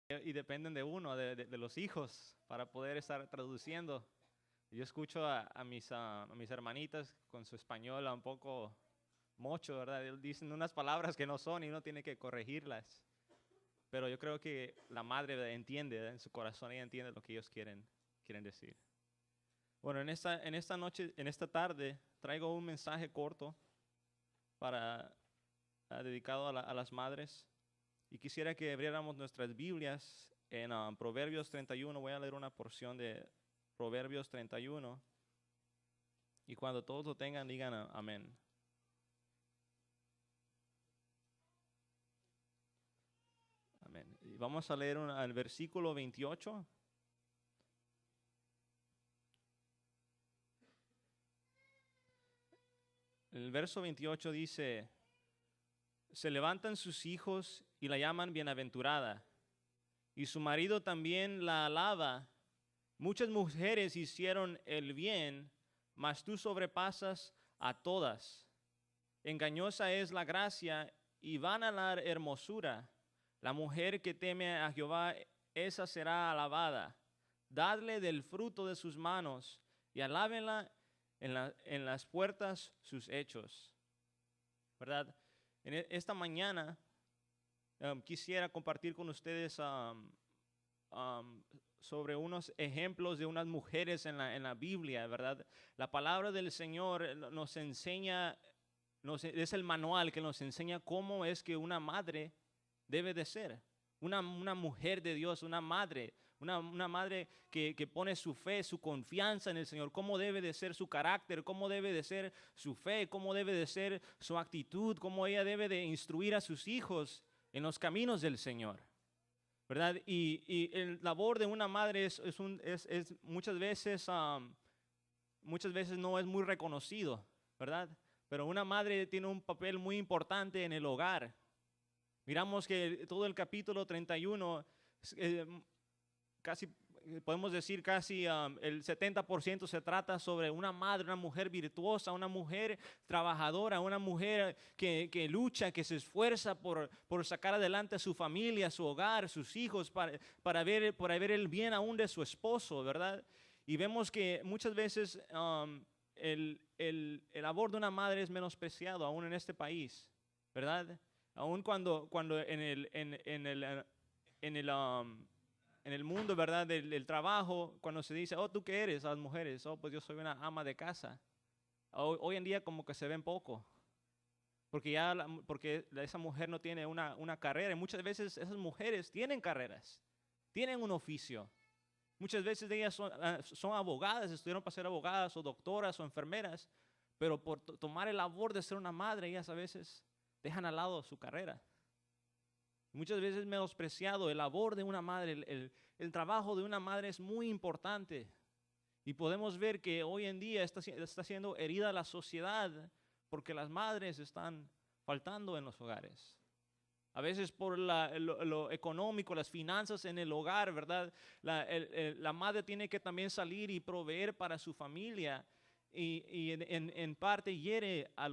y dependen de uno, de los hijos, para poder estar traduciendo. Yo escucho a mis hermanitas con su español un poco mocho, ¿verdad? Dicen unas palabras que no son y uno tiene que corregirlas. Pero yo creo que la madre entiende, ¿verdad? En su corazón ella entiende lo que ellos quieren decir. Bueno, en esta noche, en esta tarde, traigo un mensaje corto dedicado a las madres. Y quisiera que abriéramos nuestras Biblias en Proverbios 31. Voy a leer una porción de Proverbios 31. Y cuando todos lo tengan, digan amén. Amén. Y vamos a leer el versículo 28. El verso 28 dice: se levantan sus hijos y la llaman bienaventurada, y su marido también la alaba. Muchas mujeres hicieron el bien, mas tú sobrepasas a todas. Engañosa es la gracia y vana la hermosura. La mujer que teme a Jehová, esa será alabada. Dadle del fruto de sus manos y alábenla en las puertas sus hechos. ¿Verdad? En esta mañana quisiera compartir con ustedes sobre unos ejemplos de unas mujeres en la Biblia, ¿verdad? La palabra del Señor nos enseña, es el manual que nos enseña cómo es que una madre debe de ser. Una mujer de Dios, una madre que pone su fe, su confianza en el Señor, cómo debe de ser su carácter, cómo debe de ser su fe, cómo debe de ser su actitud, cómo ella debe de instruir a sus hijos en los caminos del Señor, ¿verdad? Y el labor de una madre es muchas veces no es muy reconocido, ¿verdad? Pero una madre tiene un papel muy importante en el hogar. Miramos que todo el capítulo 31, casi podemos decir casi el 70% se trata sobre una madre, una mujer virtuosa, una mujer trabajadora, una mujer que lucha, que se esfuerza por sacar adelante a su familia, su hogar, sus hijos, para ver el bien aún de su esposo, ¿verdad? Y vemos que muchas veces el labor de una madre es menospreciado aún en este país, ¿verdad? Aún cuando en el mundo, ¿verdad? Del trabajo, cuando se dice, oh, ¿tú qué eres? A las mujeres, oh, pues yo soy una ama de casa. Hoy en día como que se ven poco, porque esa mujer no tiene una carrera. Y muchas veces esas mujeres tienen carreras, tienen un oficio. Muchas veces de ellas son abogadas, estudiaron para ser abogadas o doctoras o enfermeras, pero por tomar el labor de ser una madre, ellas a veces dejan al lado su carrera. Muchas veces menospreciado el labor de una madre, el trabajo de una madre es muy importante. Y podemos ver que hoy en día está siendo herida la sociedad porque las madres están faltando en los hogares. A veces por lo económico, las finanzas en el hogar, ¿verdad? La madre tiene que también salir y proveer para su familia. Y en parte hiere al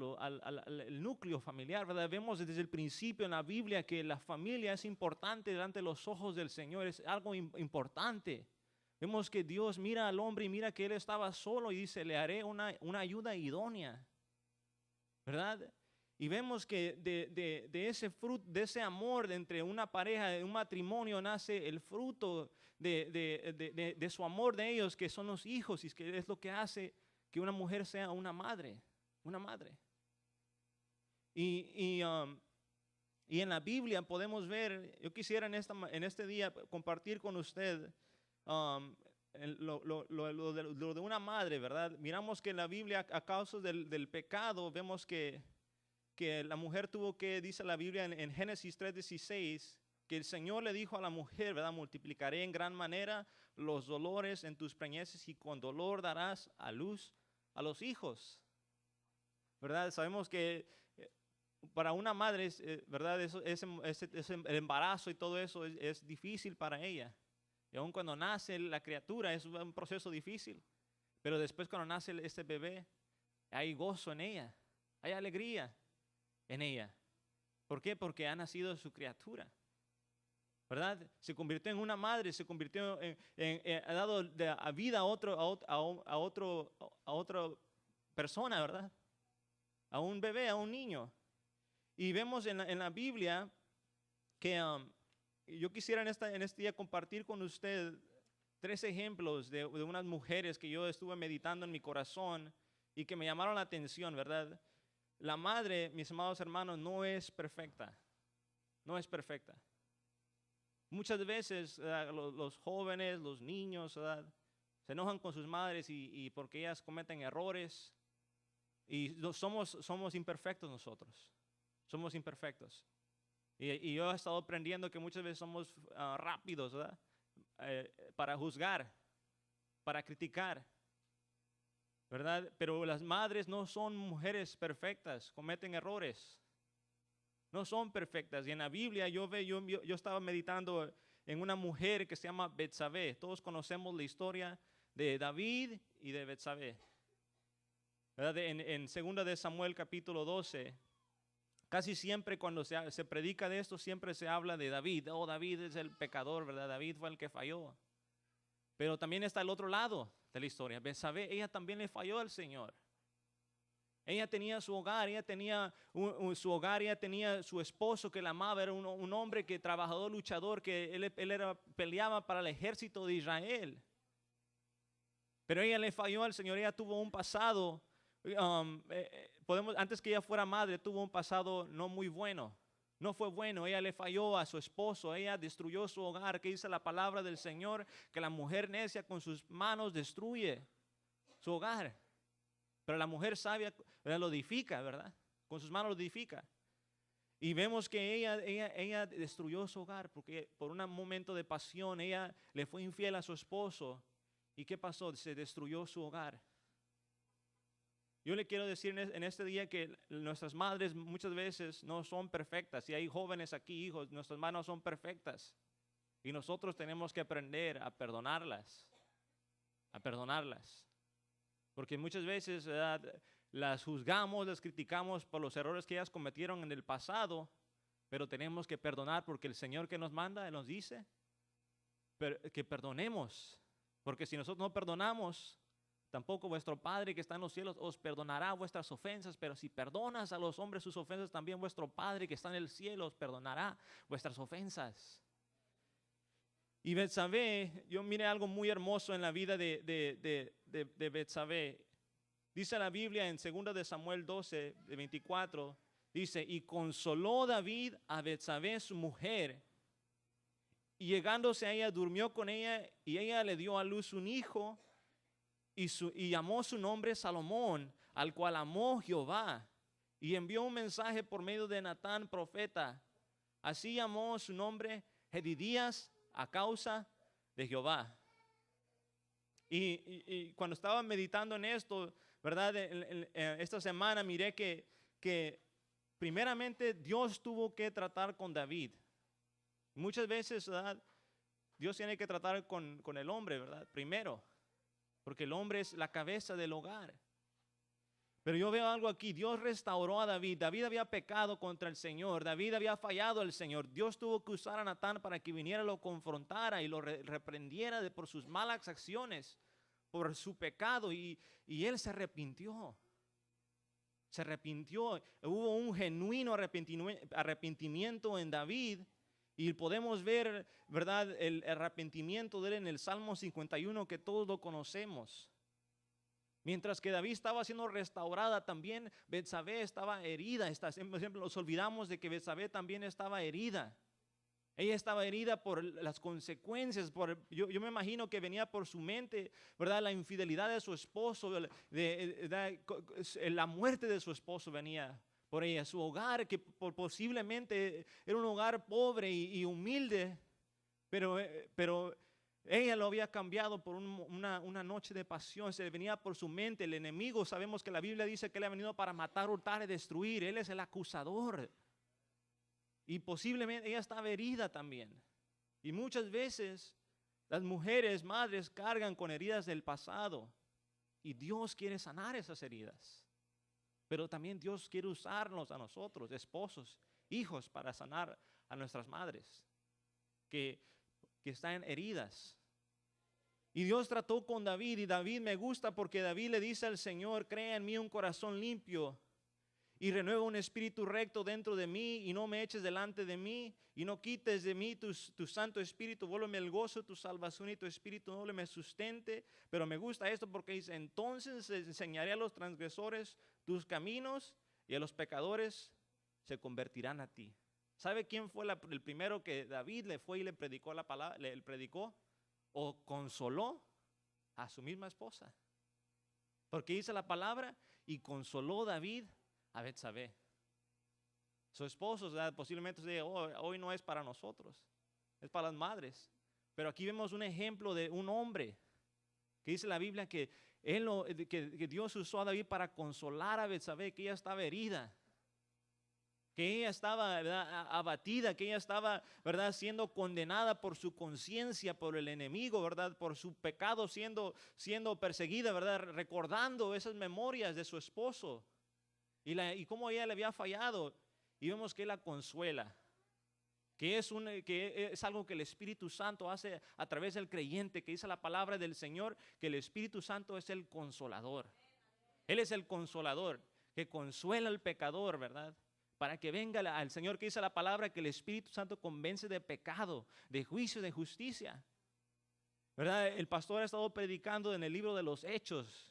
núcleo familiar, ¿verdad? Vemos desde el principio en la Biblia que la familia es importante delante de los ojos del Señor, es algo importante. Vemos que Dios mira al hombre y mira que él estaba solo y dice, le haré una ayuda idónea, ¿verdad? Y vemos que de ese fruto, de ese amor entre una pareja, de un matrimonio, nace el fruto de su amor de ellos, que son los hijos, y que es lo que hace que una mujer sea una madre, una madre. Y en la Biblia podemos ver, yo quisiera en este día compartir con usted lo de una madre, ¿verdad? Miramos que en la Biblia, a causa del pecado, vemos que la mujer tuvo que, dice la Biblia en Génesis 3:16, que el Señor le dijo a la mujer, ¿verdad? Multiplicaré en gran manera los dolores en tus preñeces y con dolor darás a luz a los hijos, ¿verdad? Sabemos que para una madre, ¿verdad? El embarazo y todo eso es difícil para ella. Y aun cuando nace la criatura es un proceso difícil. Pero después cuando nace este bebé, hay gozo en ella, hay alegría en ella. ¿Por qué? Porque ha nacido su criatura. ¿verdad? Se convirtió en una madre, se convirtió ha dado a vida a otra persona, ¿verdad? A un bebé, a un niño. Y vemos en la Biblia que yo quisiera en este día compartir con usted 3 ejemplos de unas mujeres que yo estuve meditando en mi corazón y que me llamaron la atención, ¿verdad? La madre, mis amados hermanos, no es perfecta. No es perfecta. Muchas veces los jóvenes, los niños, ¿verdad?, se enojan con sus madres y porque ellas cometen errores. Y somos imperfectos nosotros. Somos imperfectos. Y yo he estado aprendiendo que muchas veces somos rápidos, ¿verdad?, para juzgar, para criticar, ¿verdad? Pero las madres no son mujeres perfectas, cometen errores. No son perfectas. Y en la Biblia yo estaba meditando en una mujer que se llama Betsabé. Todos conocemos la historia de David y de Betsabé, ¿verdad? En 2 de Samuel capítulo 12, casi siempre cuando se predica de esto, siempre se habla de David. Oh, David es el pecador, ¿verdad? David fue el que falló. Pero también está el otro lado de la historia. Betsabé, ella también le falló al Señor. Ella tenía su hogar, ella tenía su hogar, ella tenía su esposo que la amaba, era un hombre que trabajador, luchador, que él peleaba para el ejército de Israel. Pero ella le falló al Señor, ella tuvo un pasado, antes que ella fuera madre, tuvo un pasado no muy bueno. No fue bueno, ella le falló a su esposo, ella destruyó su hogar, que dice la palabra del Señor, que la mujer necia con sus manos destruye su hogar. Pero la mujer sabia, ¿verdad?, lo edifica, ¿verdad? Con sus manos lo edifica. Y vemos que ella destruyó su hogar porque por un momento de pasión ella le fue infiel a su esposo. ¿Y qué pasó? Se destruyó su hogar. Yo le quiero decir en este día que nuestras madres muchas veces no son perfectas. Y hay jóvenes aquí, hijos, nuestras madres no son perfectas. Y nosotros tenemos que aprender a perdonarlas. A perdonarlas. Porque muchas veces, ¿verdad?, las juzgamos, las criticamos por los errores que ellas cometieron en el pasado, pero tenemos que perdonar porque el Señor que nos manda, Él nos dice que perdonemos. Porque si nosotros no perdonamos, tampoco vuestro Padre que está en los cielos os perdonará vuestras ofensas. Pero si perdonas a los hombres sus ofensas, también vuestro Padre que está en el cielo os perdonará vuestras ofensas. Y Betsabé, yo miré algo muy hermoso en la vida de Betsabé. Dice la Biblia en 2 de Samuel 12, de 24, dice, y consoló David a Betsabé su mujer, y llegándose a ella, durmió con ella, y ella le dio a luz un hijo, y llamó su nombre Salomón, al cual amó Jehová, y envió un mensaje por medio de Natán, profeta. Así llamó su nombre Jedidías, a causa de Jehová. Y cuando estaba meditando en esto, ¿verdad? Esta semana miré que primeramente Dios tuvo que tratar con David. Muchas veces, ¿verdad?, Dios tiene que tratar con el hombre, ¿verdad? Primero, porque el hombre es la cabeza del hogar. Pero yo veo algo aquí, Dios restauró a David. David había pecado contra el Señor, David había fallado al Señor. Dios tuvo que usar a Natán para que viniera, lo confrontara y lo reprendiera por sus malas acciones, por su pecado, y él se arrepintió. Se arrepintió, hubo un genuino arrepentimiento en David. Y podemos ver, ¿verdad?, el arrepentimiento de él en el Salmo 51, que todos lo conocemos. Mientras que David estaba siendo restaurada, también Betsabé estaba herida. Siempre nos olvidamos de que Betsabé también estaba herida. Ella estaba herida por las consecuencias. Yo me imagino que venía por su mente, ¿verdad?, la infidelidad de su esposo, la muerte de su esposo venía por ella. Su hogar, que posiblemente era un hogar pobre y humilde, pero ella lo había cambiado por una noche de pasión. Se venía por su mente. El enemigo, sabemos que la Biblia dice que él ha venido para matar, hurtar y destruir. Él es el acusador. Y posiblemente ella estaba herida también. Y muchas veces las mujeres, madres, cargan con heridas del pasado. Y Dios quiere sanar esas heridas. Pero también Dios quiere usarnos a nosotros, esposos, hijos, para sanar a nuestras madres. que están heridas. Y Dios trató con David, y David me gusta porque David le dice al Señor: crea en mí un corazón limpio y renueva un espíritu recto dentro de mí, y no me eches delante de mí, y no quites de mí tu santo espíritu. Vuélveme el gozo de tu salvación, y tu espíritu noble me sustente. Pero me gusta esto porque dice: entonces enseñaré a los transgresores tus caminos, y a los pecadores se convertirán a ti. ¿Sabe quién fue el primero que David le fue y le predicó la palabra? Le predicó o consoló a su misma esposa. Porque dice la palabra: y consoló David a Betsabé. Su esposo, ¿verdad? Posiblemente se diga: hoy no es para nosotros, es para las madres. Pero aquí vemos un ejemplo de un hombre que dice la Biblia que Dios usó a David para consolar a Betsabé, que ella estaba herida, que ella estaba, ¿verdad?, abatida, que ella estaba, ¿verdad?, siendo condenada por su conciencia, por el enemigo, ¿verdad?, por su pecado, siendo perseguida, ¿verdad?, recordando esas memorias de su esposo y cómo ella le había fallado. Y vemos que él la consuela, que es algo que el Espíritu Santo hace a través del creyente, que dice la palabra del Señor, que el Espíritu Santo es el consolador. Él es el consolador que consuela al pecador, ¿verdad?, para que venga al Señor, que dice la palabra que el Espíritu Santo convence de pecado, de juicio, de justicia, ¿verdad? El pastor ha estado predicando en el libro de los Hechos.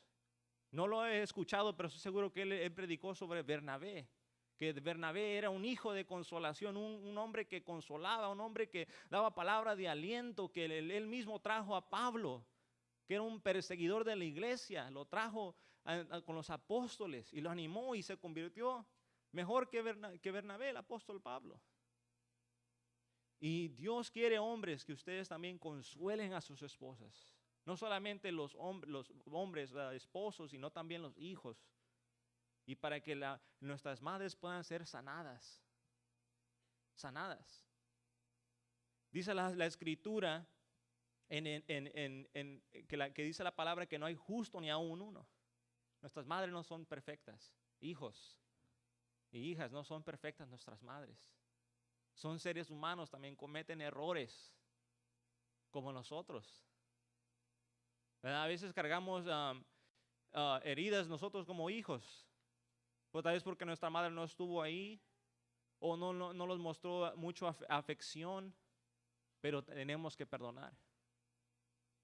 No lo he escuchado, pero estoy seguro que él predicó sobre Bernabé, que Bernabé era un hijo de consolación, un hombre que consolaba, un hombre que daba palabra de aliento, que él mismo trajo a Pablo, que era un perseguidor de la iglesia, lo trajo con los apóstoles y lo animó, y se convirtió mejor que Bernabé, el apóstol Pablo. Y Dios quiere hombres que ustedes también consuelen a sus esposas. No solamente los hombres, esposos, sino también los hijos. Y para que nuestras madres puedan ser sanadas. Sanadas. Dice la Escritura que dice la palabra que no hay justo ni aún uno. Nuestras madres no son perfectas. Hijos y hijas, no son perfectas nuestras madres. Son seres humanos, también cometen errores como nosotros. ¿Verdad? A veces cargamos heridas nosotros como hijos, pues tal vez porque nuestra madre no estuvo ahí o no nos mostró mucha afección, pero tenemos que perdonar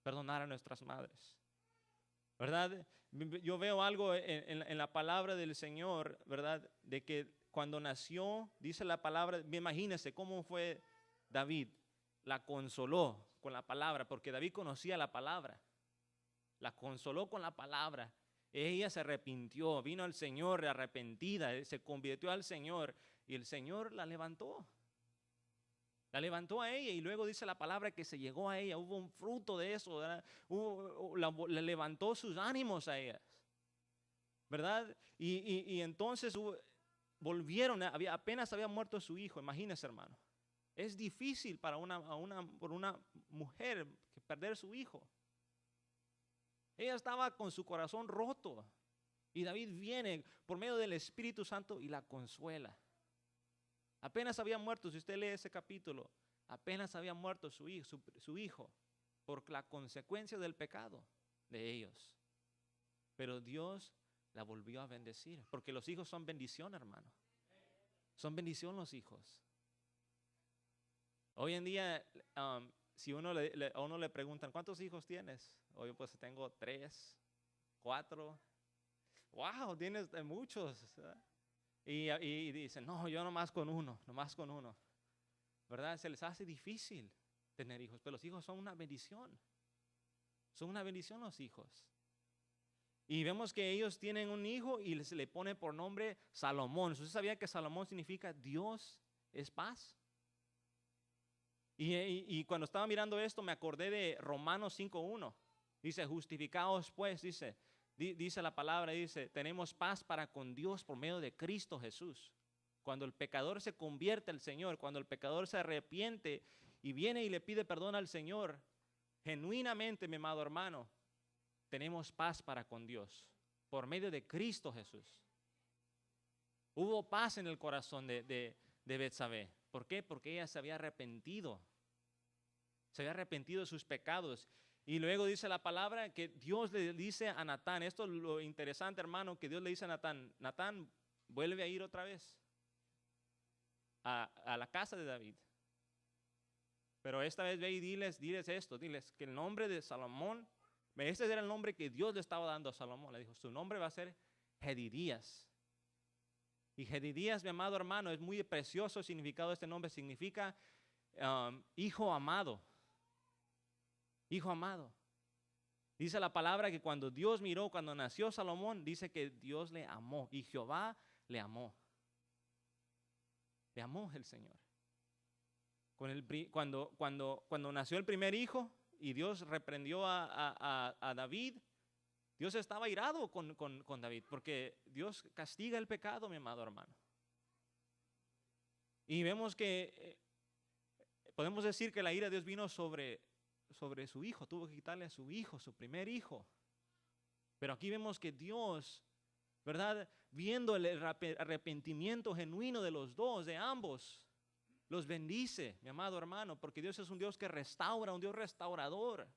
a nuestras madres, ¿verdad? Yo veo algo en la palabra del Señor, ¿verdad? De que cuando nació, dice la palabra, imagínense cómo fue David, la consoló con la palabra, porque David conocía la palabra, la consoló con la palabra. Ella se arrepintió, vino al Señor arrepentida, se convirtió al Señor, y el Señor la levantó. La levantó a ella, y luego dice la palabra que se llegó a ella, hubo un fruto de eso, ¿verdad? Le levantó sus ánimos a ellas, ¿verdad? Y entonces volvieron, apenas había muerto su hijo. Imagínense, hermano, es difícil para una mujer que perder su hijo. Ella estaba con su corazón roto, y David viene por medio del Espíritu Santo y la consuela. Apenas había muerto, si usted lee ese capítulo, apenas había muerto su hijo por la consecuencia del pecado de ellos. Pero Dios la volvió a bendecir, porque los hijos son bendición, hermano. Son bendición los hijos. Hoy en día, si a uno le preguntan, ¿cuántos hijos tienes? Hoy pues tengo 3, 4. Wow, tienes muchos, ¿verdad? Y dicen, no, yo nomás con uno, ¿verdad? Se les hace difícil tener hijos, pero los hijos son una bendición. Son una bendición los hijos. Y vemos que ellos tienen un hijo y se le pone por nombre Salomón. ¿Usted sabía que Salomón significa Dios es paz? Y cuando estaba mirando esto me acordé de Romanos 5:1. Dice, justificados pues, dice la palabra, dice, tenemos paz para con Dios por medio de Cristo Jesús. Cuando el pecador se convierte al Señor, cuando el pecador se arrepiente y viene y le pide perdón al Señor, genuinamente, mi amado hermano, tenemos paz para con Dios por medio de Cristo Jesús. Hubo paz en el corazón de Betsabé. ¿Por qué? Porque ella se había arrepentido. Se había arrepentido de sus pecados. Y luego dice la palabra que Dios le dice a Natán, esto es lo interesante, hermano, que Dios le dice a Natán, Natán, vuelve a ir otra vez a la casa de David. Pero esta vez ve y diles esto, diles que el nombre de Salomón, ese era el nombre que Dios le estaba dando a Salomón. Le dijo, su nombre va a ser Jedidías. Y Jedidías, mi amado hermano, es muy precioso el significado de este nombre. Significa hijo amado. Hijo amado. Dice la palabra que cuando Dios miró, cuando nació Salomón, dice que Dios le amó y Jehová le amó. Le amó el Señor. Cuando nació el primer hijo y Dios reprendió a David, Dios estaba irado con David, porque Dios castiga el pecado, mi amado hermano. Y vemos que podemos decir que la ira de Dios vino sobre su hijo, tuvo que quitarle a su hijo, su primer hijo. Pero aquí vemos que Dios, ¿verdad? Viendo el arrepentimiento genuino de los dos, de ambos, los bendice, mi amado hermano, porque Dios es un Dios que restaura, un Dios restaurador.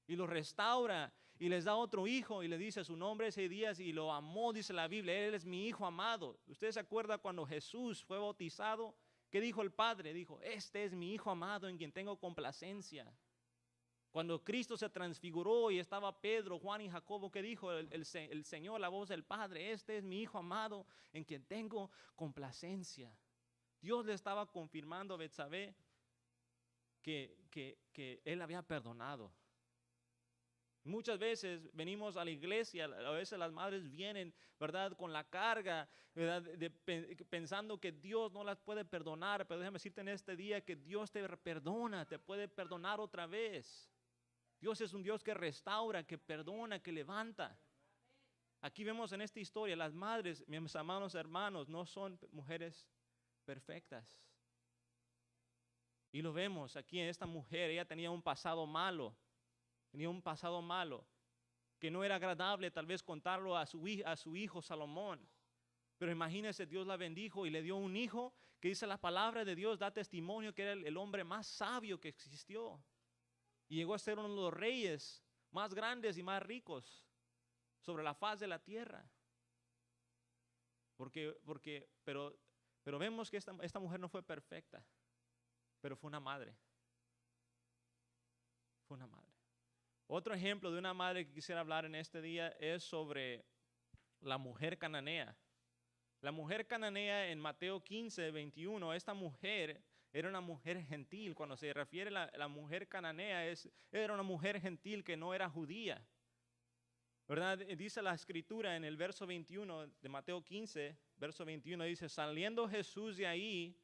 Y los restaura y les da otro hijo y le dice su nombre ese día y lo amó, dice la Biblia, él es mi hijo amado. ¿Usted se acuerda cuando Jesús fue bautizado? ¿Qué dijo el Padre? Dijo, este es mi hijo amado en quien tengo complacencia. Cuando Cristo se transfiguró y estaba Pedro, Juan y Jacobo, ¿qué dijo el Señor, la voz del Padre? Este es mi hijo amado en quien tengo complacencia. Dios le estaba confirmando a Betsabé que él había perdonado. Muchas veces venimos a la iglesia, a veces las madres vienen, ¿verdad?, con la carga, ¿verdad?, pensando que Dios no las puede perdonar. Pero déjame decirte en este día que Dios te perdona, te puede perdonar otra vez. Dios es un Dios que restaura, que perdona, que levanta. Aquí vemos en esta historia, las madres, mis amados hermanos, no son mujeres perfectas. Y lo vemos aquí en esta mujer, ella tenía un pasado malo. Tenía un pasado malo, que no era agradable tal vez contarlo a su hijo Salomón. Pero imagínese, Dios la bendijo y le dio un hijo que dice la palabra de Dios, da testimonio que era el hombre más sabio que existió. Y llegó a ser uno de los reyes más grandes y más ricos sobre la faz de la tierra. Pero vemos que esta mujer no fue perfecta, pero fue una madre. Fue una madre. Otro ejemplo de una madre que quisiera hablar en este día es sobre la mujer cananea. La mujer cananea en Mateo 15, 21, esta mujer era una mujer gentil. Cuando se refiere a la mujer cananea, era una mujer gentil que no era judía. ¿Verdad? Dice la escritura en el verso 21 de Mateo 15, verso 21, dice, saliendo Jesús de ahí,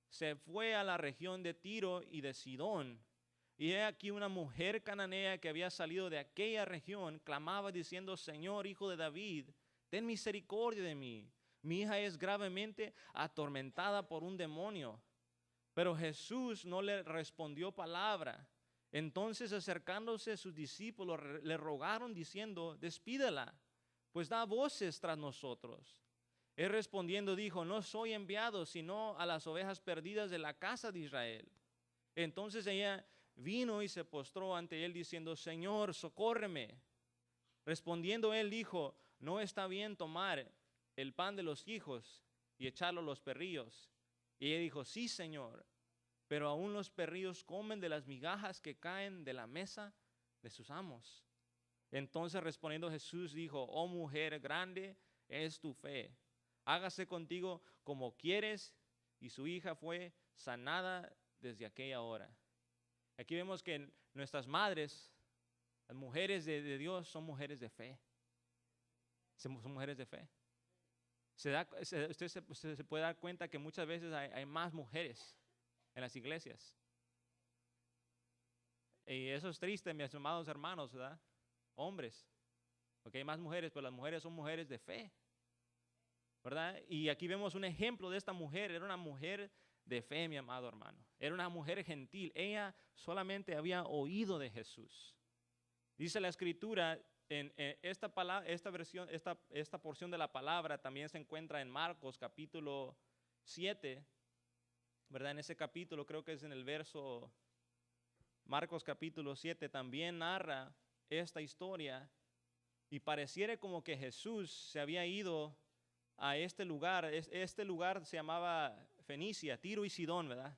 se fue a la región de Tiro y de Sidón. Y he aquí una mujer cananea que había salido de aquella región, clamaba diciendo, Señor, hijo de David, ten misericordia de mí. Mi hija es gravemente atormentada por un demonio. Pero Jesús no le respondió palabra. Entonces acercándose a sus discípulos le rogaron diciendo, despídela, pues da voces tras nosotros. Él respondiendo dijo, no soy enviado sino a las ovejas perdidas de la casa de Israel. Entonces ella vino y se postró ante él diciendo, Señor, socórreme. Respondiendo él dijo, no está bien tomar el pan de los hijos y echarlo a los perrillos. Y ella dijo, sí, Señor, pero aún los perrillos comen de las migajas que caen de la mesa de sus amos. Entonces respondiendo Jesús dijo, oh mujer, grande es tu fe. Hágase contigo como quieres. Y su hija fue sanada desde aquella hora. Aquí vemos que nuestras madres, las mujeres de Dios, son mujeres de fe. Son mujeres de fe. Usted se puede dar cuenta que muchas veces hay más mujeres en las iglesias. Y eso es triste, mis amados hermanos, ¿verdad? Hombres. Porque hay más mujeres, pero las mujeres son mujeres de fe, ¿verdad? Y aquí vemos un ejemplo de esta mujer. Era una mujer de fe, mi amado hermano. Era una mujer gentil. Ella solamente había oído de Jesús. Dice la escritura, en esta porción de la palabra también se encuentra en Marcos capítulo 7, ¿verdad? En ese capítulo creo que es en el verso Marcos capítulo 7 también narra esta historia y pareciera como que Jesús se había ido a este lugar. Este lugar se llamaba Fenicia, Tiro y Sidón, ¿verdad?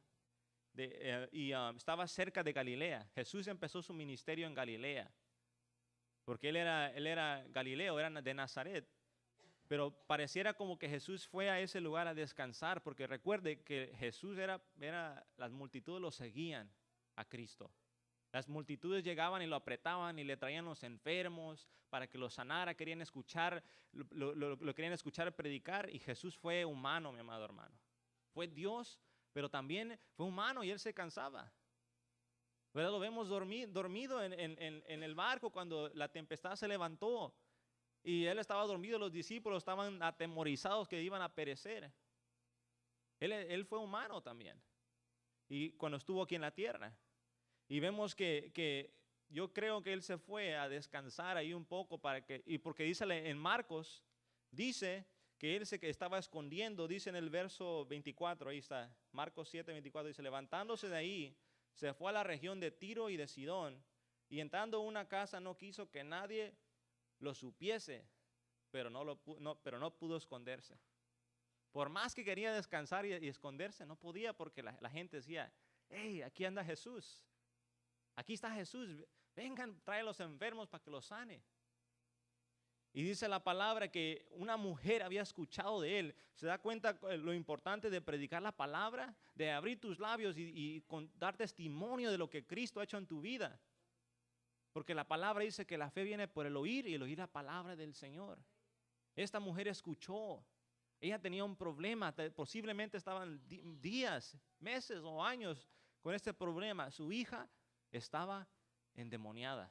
Estaba cerca de Galilea. Jesús empezó su ministerio en Galilea, porque él era Galileo, era de Nazaret. Pero pareciera como que Jesús fue a ese lugar a descansar, porque recuerde que Jesús las multitudes lo seguían a Cristo. Las multitudes llegaban y lo apretaban y le traían los enfermos para que lo sanara, querían escuchar, lo querían escuchar predicar, y Jesús fue humano, mi amado hermano. Fue Dios, pero también fue humano y él se cansaba. ¿Verdad? Lo vemos dormido en el barco cuando la tempestad se levantó y él estaba dormido, los discípulos estaban atemorizados que iban a perecer. Él fue humano también, y cuando estuvo aquí en la tierra. Y vemos que yo creo que él se fue a descansar ahí un poco porque dice en Marcos, dice que él que estaba escondiendo, dice en el verso 24, ahí está, Marcos 7, 24, dice, levantándose de ahí, se fue a la región de Tiro y de Sidón, y entrando a una casa no quiso que nadie lo supiese, pero no pudo esconderse. Por más que quería descansar y esconderse, no podía, porque la gente decía, hey, aquí anda Jesús. Aquí está Jesús, vengan, trae a los enfermos para que los sane. Y dice la palabra que una mujer había escuchado de él. ¿Se da cuenta lo importante de predicar la palabra? De abrir tus labios y dar testimonio de lo que Cristo ha hecho en tu vida. Porque la palabra dice que la fe viene por el oír y el oír la palabra del Señor. Esta mujer escuchó. Ella tenía un problema, posiblemente estaban días, meses o años con este problema. Su hija estaba endemoniada.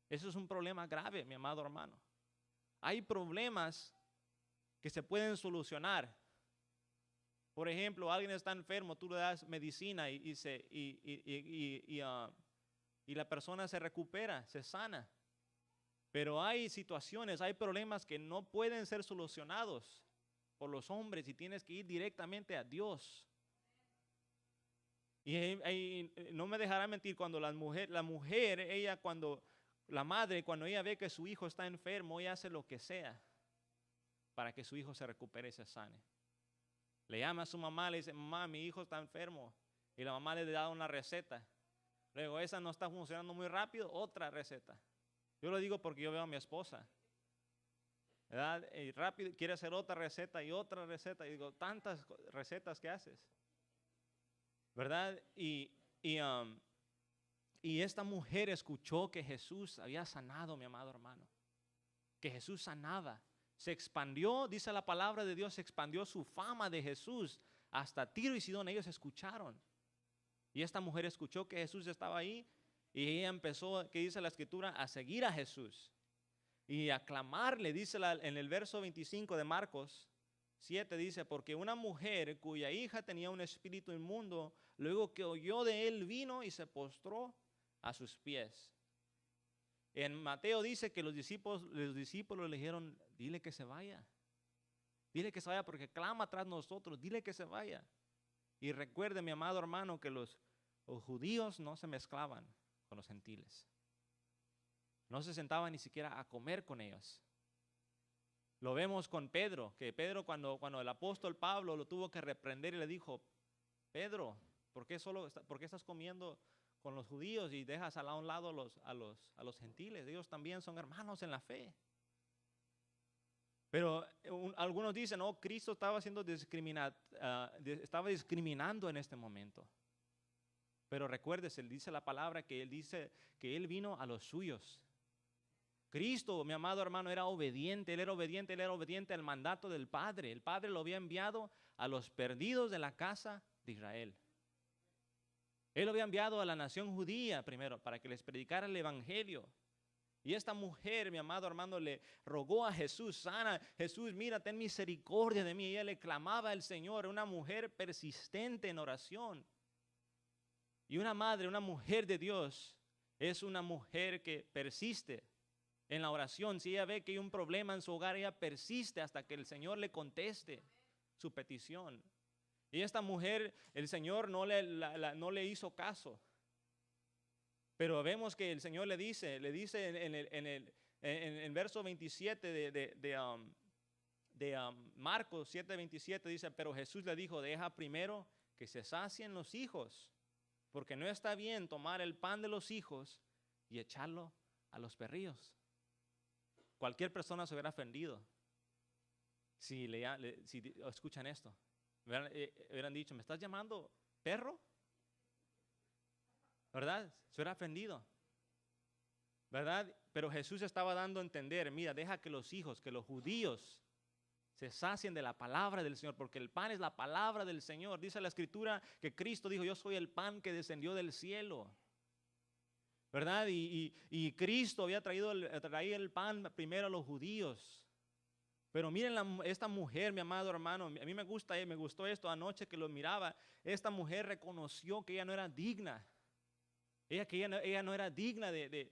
Eso es un problema grave, mi amado hermano. Hay problemas que se pueden solucionar. Por ejemplo, alguien está enfermo, tú le das medicina y la persona se recupera, se sana. Pero hay situaciones, hay problemas que no pueden ser solucionados por los hombres y tienes que ir directamente a Dios. Y no me dejará mentir, cuando la mujer, la madre, cuando ella ve que su hijo está enfermo, ella hace lo que sea para que su hijo se recupere y se sane. Le llama a su mamá, le dice, mamá, mi hijo está enfermo. Y la mamá le da una receta. Luego, esa no está funcionando muy rápido, otra receta. Yo lo digo porque yo veo a mi esposa, ¿verdad? Y rápido quiere hacer otra receta y otra receta. Y digo, tantas recetas que haces, ¿verdad? Y esta mujer escuchó que Jesús había sanado, mi amado hermano. Que Jesús sanaba. Se expandió, dice la palabra de Dios, se expandió su fama de Jesús hasta Tiro y Sidón. Ellos escucharon. Y esta mujer escuchó que Jesús estaba ahí y ella empezó, ¿qué dice la escritura? A seguir a Jesús y a clamarle, dice en el verso 25 de Marcos 7, dice, porque una mujer cuya hija tenía un espíritu inmundo, luego que oyó de él, vino y se postró a sus pies. En Mateo dice que los discípulos le dijeron, dile que se vaya. Dile que se vaya porque clama tras nosotros, dile que se vaya. Y recuerde, mi amado hermano, que los judíos no se mezclaban con los gentiles. No se sentaban ni siquiera a comer con ellos. Lo vemos con Pedro, que Pedro cuando el apóstol Pablo lo tuvo que reprender y le dijo, Pedro, ¿por qué estás comiendo con los judíos y dejas a un lado a los gentiles? Ellos también son hermanos en la fe. Pero algunos dicen, no, Cristo estaba estaba discriminando en este momento. Pero recuérdese, dice la palabra que él dice que él vino a los suyos. Cristo, mi amado hermano, era obediente, él era obediente al mandato del Padre. El Padre lo había enviado a los perdidos de la casa de Israel. Él lo había enviado a la nación judía primero para que les predicara el evangelio. Y esta mujer, mi amado hermano, le rogó a Jesús, sana, Jesús, mira, ten misericordia de mí. Ella le clamaba al Señor, una mujer persistente en oración. Y una madre, una mujer de Dios, es una mujer que persiste en la oración. Si ella ve que hay un problema en su hogar, ella persiste hasta que el Señor le conteste su petición. Y esta mujer, el Señor no le hizo caso. Pero vemos que el Señor le dice en el verso 27 de Marcos 7:27, dice, pero Jesús le dijo, deja primero que se sacien los hijos, porque no está bien tomar el pan de los hijos y echarlo a los perrillos. Cualquier persona se hubiera ofendido si escuchan esto. Hubieran dicho, ¿me estás llamando perro? ¿Verdad? Se hubiera ofendido. ¿Verdad? Pero Jesús estaba dando a entender, mira, deja que los hijos, que los judíos se sacien de la palabra del Señor, porque el pan es la palabra del Señor. Dice la Escritura que Cristo dijo, yo soy el pan que descendió del cielo. ¿Verdad? Y Cristo había traído el pan primero a los judíos. Pero miren esta mujer, mi amado hermano, a mí me gustó esto anoche que lo miraba. Esta mujer reconoció que ella no era digna. Ella no era digna de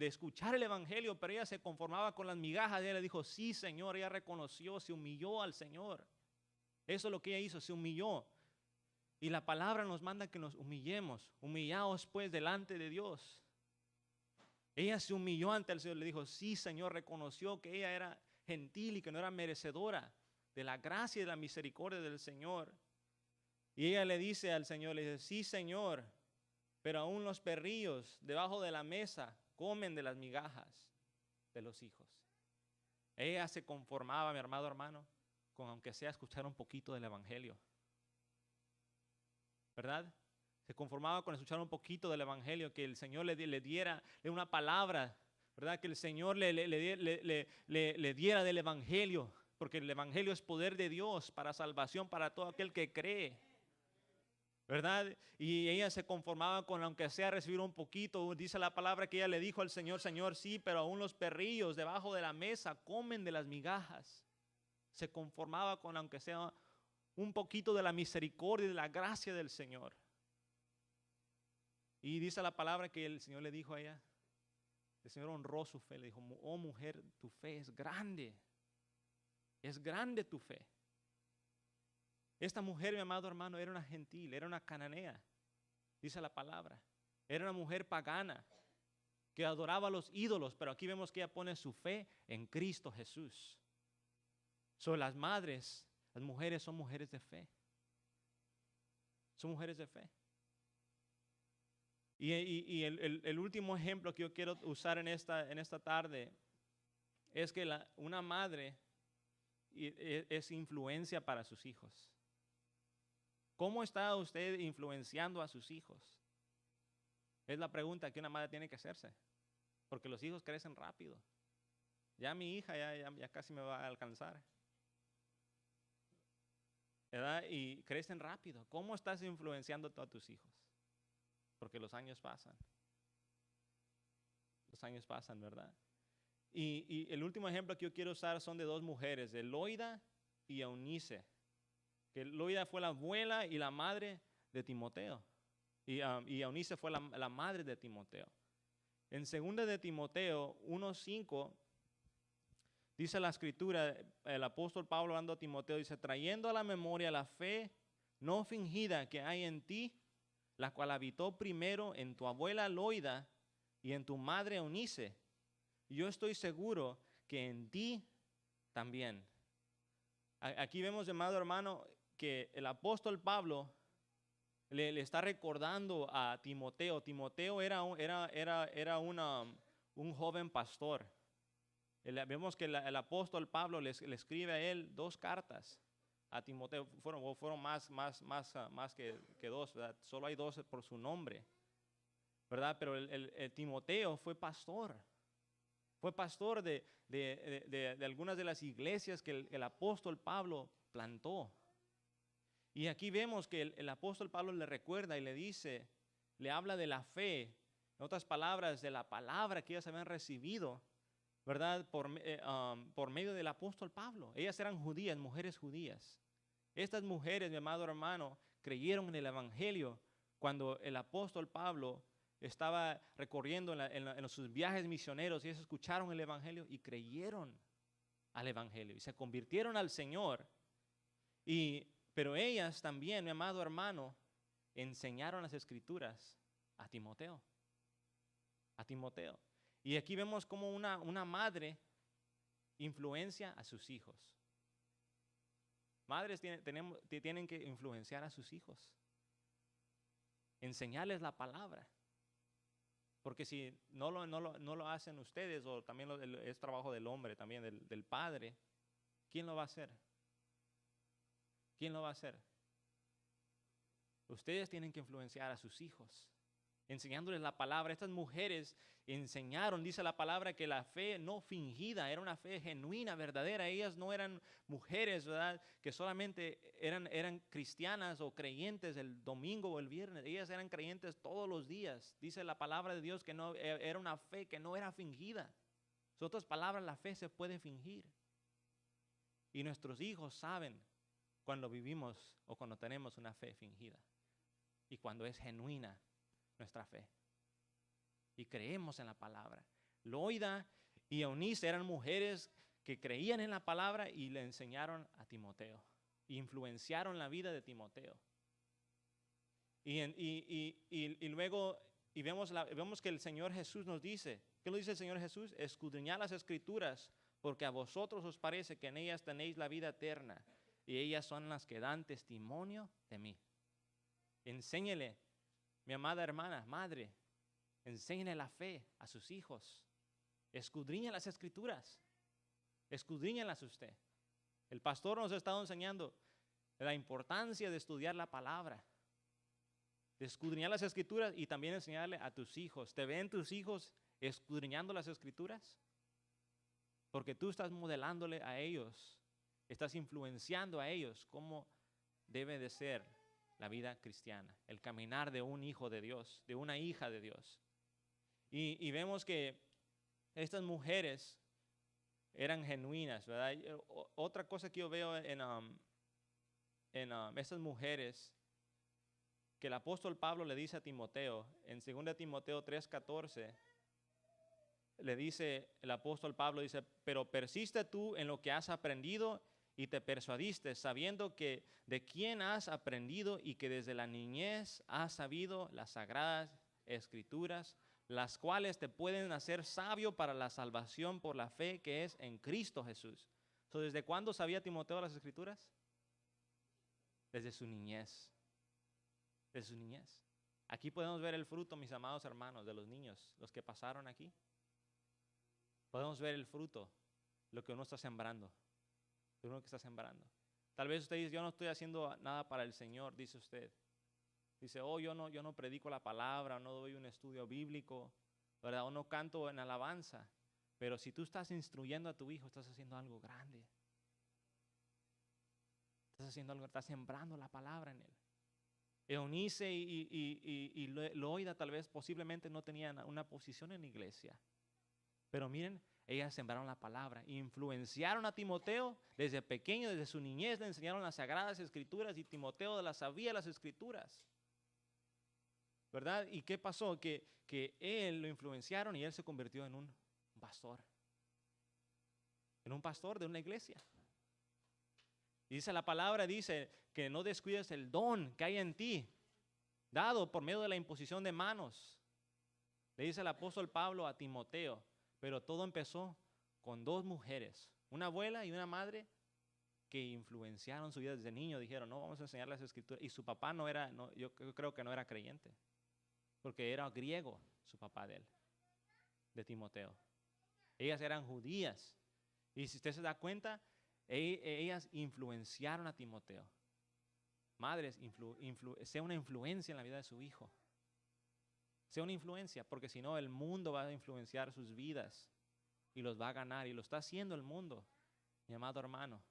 escuchar el evangelio, pero ella se conformaba con las migajas. Ella le dijo, sí, Señor. Ella reconoció, se humilló al Señor. Eso es lo que ella hizo, se humilló. Y la palabra nos manda que nos humillemos. Humillaos pues delante de Dios. Ella se humilló ante el Señor. Le dijo, sí, Señor. Reconoció que ella era gentil y que no era merecedora de la gracia y de la misericordia del Señor. Y ella le dice al Señor, le dice, sí, Señor. Pero aún los perrillos debajo de la mesa comen de las migajas de los hijos. Ella se conformaba, mi amado hermano, con aunque sea escuchar un poquito del evangelio. ¿Verdad? Se conformaba con escuchar un poquito del evangelio, que el Señor le diera una palabra, ¿verdad? Que el Señor le diera del evangelio, porque el evangelio es poder de Dios para salvación para todo aquel que cree. ¿Verdad? Y ella se conformaba con aunque sea recibir un poquito. Dice la palabra que ella le dijo al Señor, Señor, sí, pero aún los perrillos debajo de la mesa comen de las migajas. Se conformaba con aunque sea un poquito de la misericordia y de la gracia del Señor. Y dice la palabra que el Señor le dijo a ella, el Señor honró su fe, le dijo, oh mujer, tu fe es grande tu fe. Esta mujer, mi amado hermano, era una gentil, era una cananea, dice la palabra. Era una mujer pagana que adoraba a los ídolos, pero aquí vemos que ella pone su fe en Cristo Jesús. Las madres, las mujeres son mujeres de fe. Son mujeres de fe. Y el último ejemplo que yo quiero usar en esta tarde es que una madre es influencia para sus hijos. ¿Cómo está usted influenciando a sus hijos? Es la pregunta que una madre tiene que hacerse, porque los hijos crecen rápido. Ya mi hija ya casi me va a alcanzar, ¿verdad? Y crecen rápido. ¿Cómo estás influenciando a tus hijos? Porque los años pasan. Los años pasan, ¿verdad? Y el último ejemplo que yo quiero usar son de dos mujeres, de Loida y Eunice. Que Loida fue la abuela y la madre de Timoteo. Y Eunice fue la madre de Timoteo. En 2 de Timoteo 1:5 dice la escritura, el apóstol Pablo hablando a Timoteo, dice, trayendo a la memoria la fe no fingida que hay en ti, la cual habitó primero en tu abuela Loida y en tu madre Eunice. Y yo estoy seguro que en ti también. Aquí vemos, amado hermano, que el apóstol Pablo le está recordando a Timoteo. Timoteo era un joven pastor. Vemos que el apóstol Pablo le escribe a él 2 cartas a Timoteo. Fueron más que 2, ¿verdad? Solo hay 2 por su nombre, ¿verdad? Pero el Timoteo fue pastor. Fue pastor de algunas de las iglesias que el apóstol Pablo plantó. Y aquí vemos que el apóstol Pablo le recuerda y le dice, le habla de la fe, en otras palabras, de la palabra que ellas habían recibido, ¿verdad? Por medio del apóstol Pablo. Ellas eran judías, mujeres judías. Estas mujeres, mi amado hermano, creyeron en el evangelio cuando el apóstol Pablo estaba recorriendo en sus viajes misioneros. Y ellos escucharon el evangelio y creyeron al evangelio y se convirtieron al Señor. Pero ellas también, mi amado hermano, enseñaron las escrituras a Timoteo. a Timoteo. Y aquí vemos como una madre influencia a sus hijos. Madres tienen que influenciar a sus hijos. Enseñarles la palabra. Porque si no lo hacen ustedes, o también es trabajo del hombre, también del padre, ¿quién lo va a hacer? ¿Quién lo va a hacer? Ustedes tienen que influenciar a sus hijos, enseñándoles la palabra. Estas mujeres enseñaron, dice la palabra, que la fe no fingida, era una fe genuina, verdadera. Ellas no eran mujeres, ¿verdad?, que solamente eran cristianas o creyentes el domingo o el viernes. Ellas eran creyentes todos los días. Dice la palabra de Dios que no era una fe que no era fingida. En otras palabras, la fe se puede fingir. Y nuestros hijos saben cuando vivimos o cuando tenemos una fe fingida y cuando es genuina nuestra fe y creemos en la palabra. Loida y Eunice eran mujeres que creían en la palabra y le enseñaron a Timoteo, influenciaron la vida de Timoteo. Y luego vemos que el Señor Jesús nos dice, ¿qué lo dice el Señor Jesús? Escudriñad las Escrituras, porque a vosotros os parece que en ellas tenéis la vida eterna, y ellas son las que dan testimonio de mí. Enséñele, mi amada hermana, madre, enséñele la fe a sus hijos. Escudriña las Escrituras. Escudriñalas usted. El pastor nos ha estado enseñando la importancia de estudiar la palabra, de escudriñar las Escrituras y también enseñarle a tus hijos. ¿Te ven tus hijos escudriñando las Escrituras? Porque tú estás modelándole a ellos, estás influenciando a ellos cómo debe de ser la vida cristiana, el caminar de un hijo de Dios, de una hija de Dios. Y vemos que estas mujeres eran genuinas, ¿verdad? Otra cosa que yo veo en estas mujeres, que el apóstol Pablo le dice a Timoteo, en 2 Timoteo 3:14, le dice el apóstol Pablo, dice, pero persiste tú en lo que has aprendido y te persuadiste, sabiendo que de quién has aprendido y que desde la niñez has sabido las sagradas Escrituras, las cuales te pueden hacer sabio para la salvación por la fe que es en Cristo Jesús. Entonces, ¿desde cuándo sabía Timoteo las Escrituras? Desde su niñez. Desde su niñez. Aquí podemos ver el fruto, mis amados hermanos, de los niños, los que pasaron aquí. Podemos ver el fruto, lo que uno está sembrando, lo que uno está sembrando. Tal vez usted dice, yo no estoy haciendo nada para el Señor, dice usted. Dice, yo no predico la palabra, no doy un estudio bíblico, ¿verdad? O no canto en alabanza. Pero si tú estás instruyendo a tu hijo, estás haciendo algo grande. Estás haciendo algo, estás sembrando la palabra en él. Eunice y Loida tal vez posiblemente no tenían una posición en la iglesia. Pero miren, ellas sembraron la palabra, influenciaron a Timoteo desde pequeño, desde su niñez, le enseñaron las sagradas Escrituras y Timoteo las sabía las Escrituras. ¿Verdad? ¿Y qué pasó? Que él lo influenciaron y él se convirtió en un pastor. En un pastor de una iglesia. Y dice la palabra, dice que no descuides el don que hay en ti, dado por medio de la imposición de manos. Le dice el apóstol Pablo a Timoteo, pero todo empezó con dos mujeres, una abuela y una madre que influenciaron su vida desde niño. Dijeron, no, vamos a enseñar las Escrituras. Y su papá yo creo que no era creyente, porque era griego su papá de Timoteo. Ellas eran judías. Y si usted se da cuenta, ellas influenciaron a Timoteo. Madres, sea una influencia en la vida de su hijo. Sea una influencia, porque si no el mundo va a influenciar sus vidas y los va a ganar, y lo está haciendo el mundo, mi amado hermano.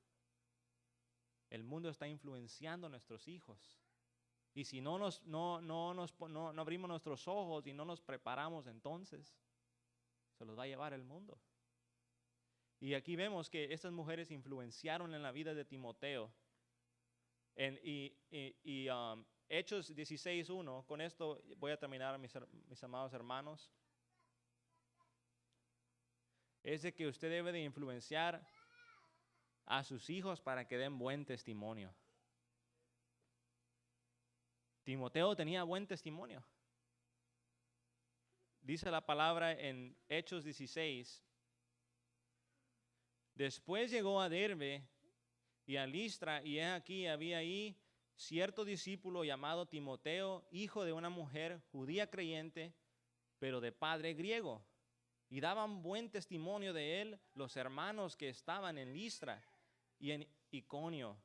El mundo está influenciando a nuestros hijos. Y si no abrimos nuestros ojos y no nos preparamos, entonces se los va a llevar el mundo. Y aquí vemos que estas mujeres influenciaron en la vida de Timoteo. Hechos 16:1, con esto voy a terminar, mis amados hermanos, es de que usted debe de influenciar a sus hijos para que den buen testimonio. Timoteo tenía buen testimonio. Dice la palabra en Hechos 16. Después llegó a Derbe y a Listra, y aquí había ahí cierto discípulo llamado Timoteo, hijo de una mujer judía creyente, pero de padre griego. Y daban buen testimonio de él los hermanos que estaban en Listra y en Iconio.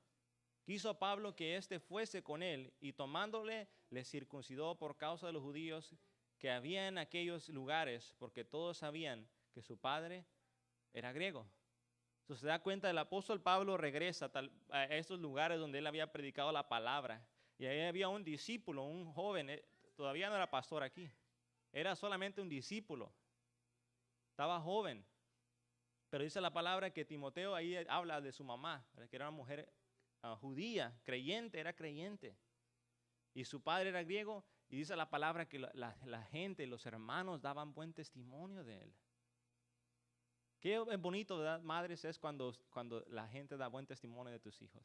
Quiso Pablo que éste fuese con él, y tomándole, le circuncidó por causa de los judíos que había en aquellos lugares, porque todos sabían que su padre era griego. Entonces se da cuenta, el apóstol Pablo regresa a estos lugares donde él había predicado la palabra. Y ahí había un discípulo, un joven, todavía no era pastor aquí, era solamente un discípulo, estaba joven. Pero dice la palabra que Timoteo ahí habla de su mamá, que era una mujer judía, creyente, era creyente. Y su padre era griego, y dice la palabra que la gente, los hermanos daban buen testimonio de él. Qué bonito, ¿verdad, madres? Es cuando la gente da buen testimonio de tus hijos.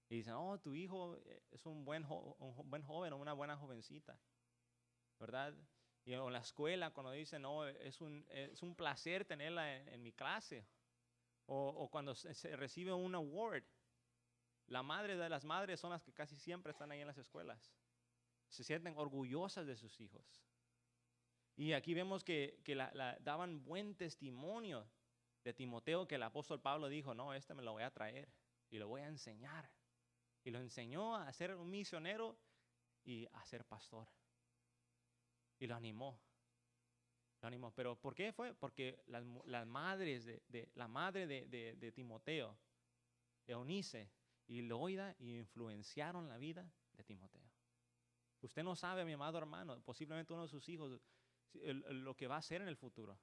Y dicen, oh, tu hijo es un buen joven o una buena jovencita, ¿verdad? Y en la escuela cuando dicen, no, es un placer tenerla en mi clase. O cuando se recibe un award. La madre de las madres son las que casi siempre están ahí en las escuelas. Se sienten orgullosas de sus hijos. Y aquí vemos que daban buen testimonio de Timoteo, que el apóstol Pablo dijo, no, me lo voy a traer y lo voy a enseñar. Y lo enseñó a ser un misionero y a ser pastor. Y lo animó. Pero ¿por qué fue? Porque la madre de Timoteo, Eunice y Loida, influenciaron la vida de Timoteo. Usted no sabe, mi amado hermano, posiblemente uno de sus hijos, lo que va a hacer en el futuro,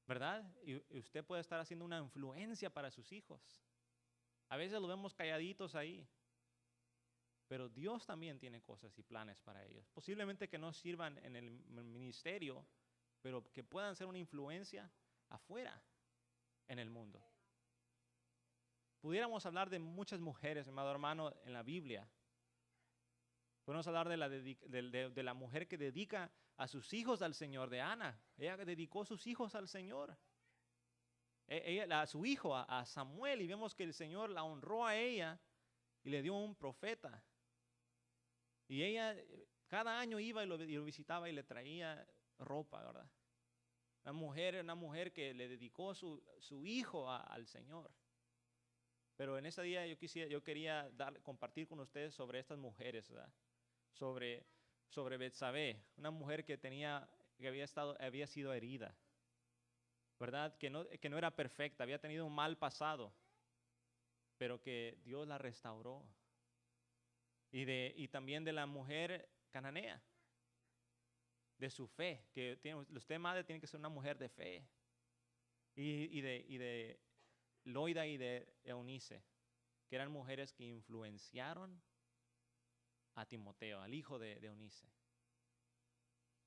¿verdad? Y usted puede estar haciendo una influencia para sus hijos. A veces lo vemos calladitos ahí, pero Dios también tiene cosas y planes para ellos. Posiblemente que no sirvan en el ministerio, pero que puedan ser una influencia afuera en el mundo. Pudiéramos hablar de muchas mujeres, mi amado hermano, en la Biblia. Podemos hablar de la mujer que dedica a sus hijos al Señor, de Ana. Ella dedicó sus hijos al Señor. A su hijo, a Samuel, y vemos que el Señor la honró a ella y le dio un profeta. Y ella cada año iba y lo visitaba y le traía ropa, ¿verdad? Una mujer que le dedicó su hijo al Señor. Pero en ese día yo quería compartir con ustedes sobre estas mujeres, ¿verdad? Sobre Betsabé, una mujer que había sido herida, ¿verdad? Que no era perfecta, había tenido un mal pasado, pero que Dios la restauró. Y también de la mujer cananea, de su fe, que usted, madre, tiene que ser una mujer de fe. Y de Loida y de Eunice, que eran mujeres que influenciaron a Timoteo, al hijo de Eunice.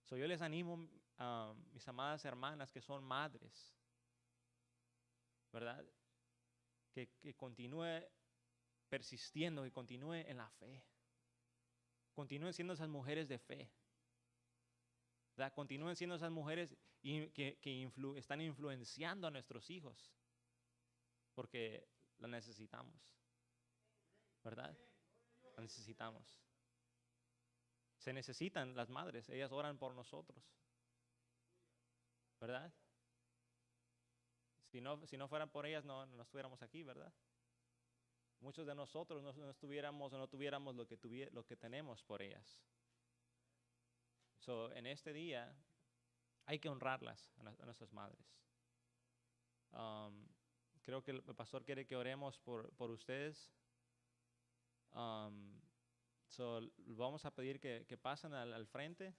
Yo les animo a mis amadas hermanas que son madres, ¿verdad? Que continúe persistiendo, que continúe en la fe. Continúen siendo esas mujeres de fe, ¿verdad? Continúen siendo esas mujeres que están influenciando a nuestros hijos, porque la necesitamos, ¿verdad? La necesitamos. Se necesitan las madres, ellas oran por nosotros, ¿verdad? Si no fueran por ellas, no estuviéramos aquí, ¿verdad? Muchos de nosotros no estuviéramos o no tuviéramos lo que tenemos por ellas. En este día hay que honrarlas a nuestras madres. Creo que el pastor quiere que oremos por ustedes. Vamos a pedir que pasen al frente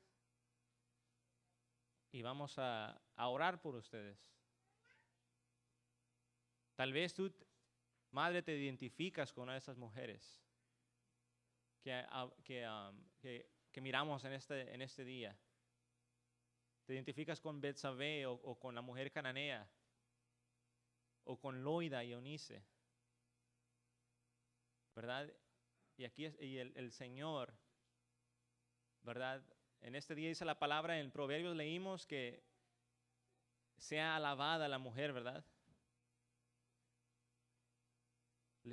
y vamos a orar por ustedes. Tal vez tú, madre, te identificas con una de esas mujeres que miramos en este día. Te identificas con Betsabé o con la mujer cananea o con Loida y Eunice, ¿verdad? Y aquí el Señor, ¿verdad? En este día dice la palabra, en Proverbios leímos que sea alabada la mujer, ¿verdad?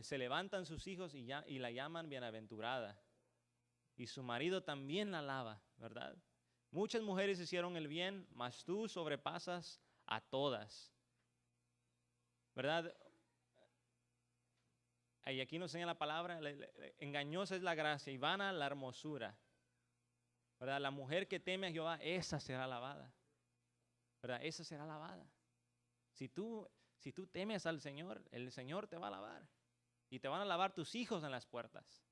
Se levantan sus hijos y la llaman bienaventurada. Y su marido también la alaba, ¿verdad? Muchas mujeres hicieron el bien, mas tú sobrepasas a todas, ¿verdad? Y aquí nos enseña la palabra, engañosa es la gracia y vana la hermosura, ¿verdad? La mujer que teme a Jehová, esa será alabada, ¿verdad? Esa será alabada. Si tú temes al Señor, el Señor te va a alabar. Y te van a alabar tus hijos en las puertas.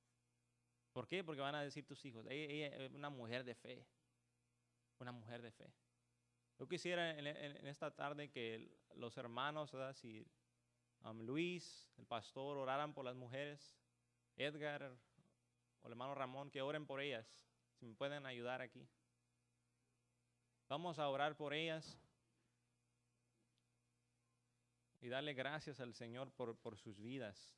¿Por qué? Porque van a decir tus hijos, ella es una mujer de fe. Una mujer de fe. Yo quisiera en esta tarde que los hermanos, ¿verdad? Si Luis, el pastor, oraran por las mujeres, Edgar o el hermano Ramón, que oren por ellas. Si me pueden ayudar aquí. Vamos a orar por ellas y darle gracias al Señor por sus vidas.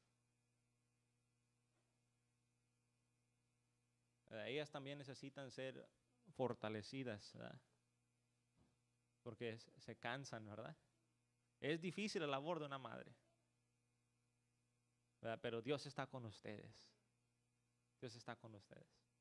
Ellas también necesitan ser fortalecidas, ¿verdad? Porque se cansan, ¿verdad? Es difícil la labor de una madre, ¿verdad? Pero Dios está con ustedes. Dios está con ustedes.